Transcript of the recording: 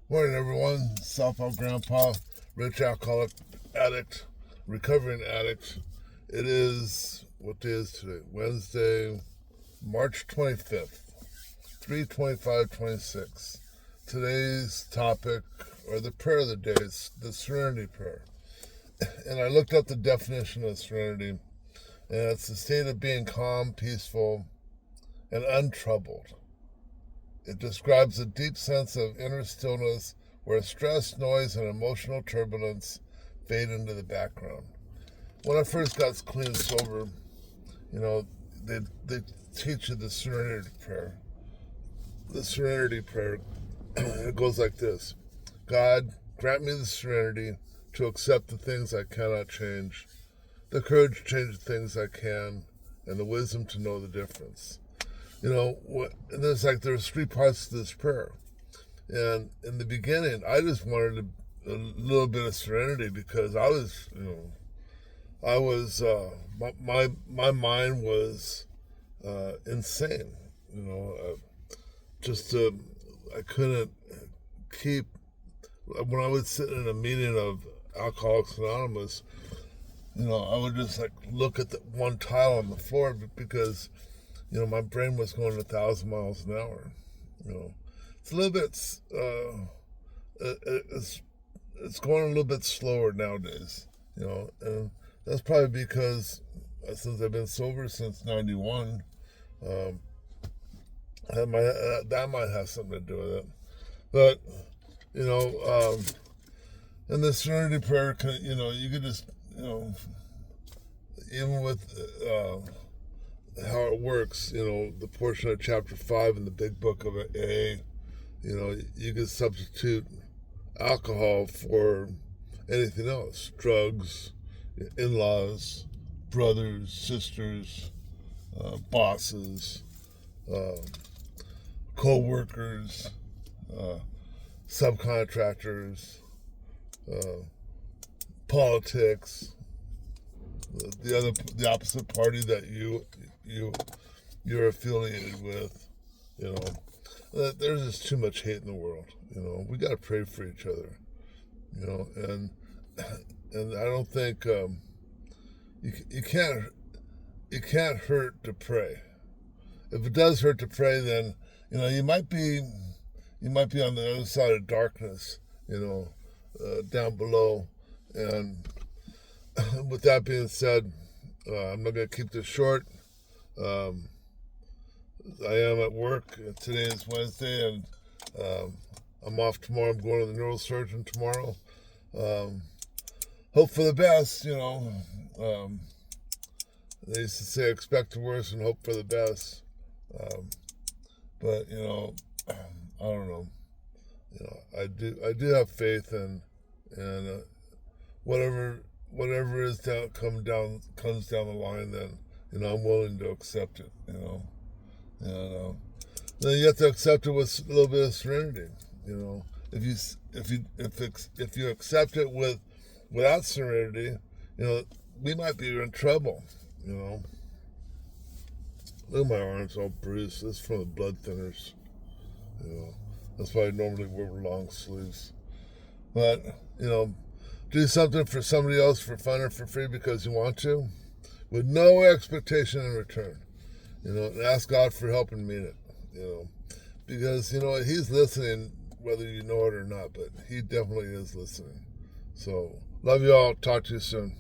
Morning, everyone. Southpaw Grandpa, rich alcoholic addict, recovering addict. It is, what day is today? Wednesday, March 25th, 3/25/26. Today's topic, or the prayer of the day, is the Serenity Prayer. And I looked up the definition of serenity, and it's the state of being calm, peaceful, and untroubled. It describes a deep sense of inner stillness where stress, noise, and emotional turbulence fade into the background. When I first got clean and sober, they teach you the Serenity Prayer. The Serenity Prayer, it goes like this: God, grant me the serenity to accept the things I cannot change, the courage to change the things I can, and the wisdom to know the difference. There's three parts to this prayer. And in the beginning, I just wanted a little bit of serenity because my mind was insane. I couldn't keep, when I would sit in a meeting of Alcoholics Anonymous, I would just look at the one tile on the floor because my brain was going 1,000 miles an hour. It's a little bit, it's going a little bit slower nowadays. And that's probably because since I've been sober since '91, that might have something to do with it. But in the Serenity Prayer, you could just, even with how it works, the portion of chapter 5 in the big book of AA, you could substitute alcohol for anything else: drugs, in-laws, brothers, sisters, bosses, co-workers, subcontractors, politics, the opposite party that you're affiliated with. There's just too much hate in the world. We got to pray for each other. And I don't think you can't hurt to pray. If it does hurt to pray, then you might be on the other side of darkness. Down below. And with that being said, I'm not going to keep this short. I am at work. Today is Wednesday, and I'm off tomorrow. I'm going to the neurosurgeon tomorrow. Hope for the best, they used to say expect the worst and hope for the best. But I don't know. I do have faith, and whatever is comes down the line, then I'm willing to accept it. And then you have to accept it with a little bit of serenity. If you accept it without serenity, we might be in trouble. Look at my arms all bruised. This is from the blood thinners. That's why I normally wear long sleeves. But do something for somebody else for fun or for free because you want to, with no expectation in return. And ask God for help and mean it. Because He's listening, whether you know it or not. But He definitely is listening. So love you all. Talk to you soon.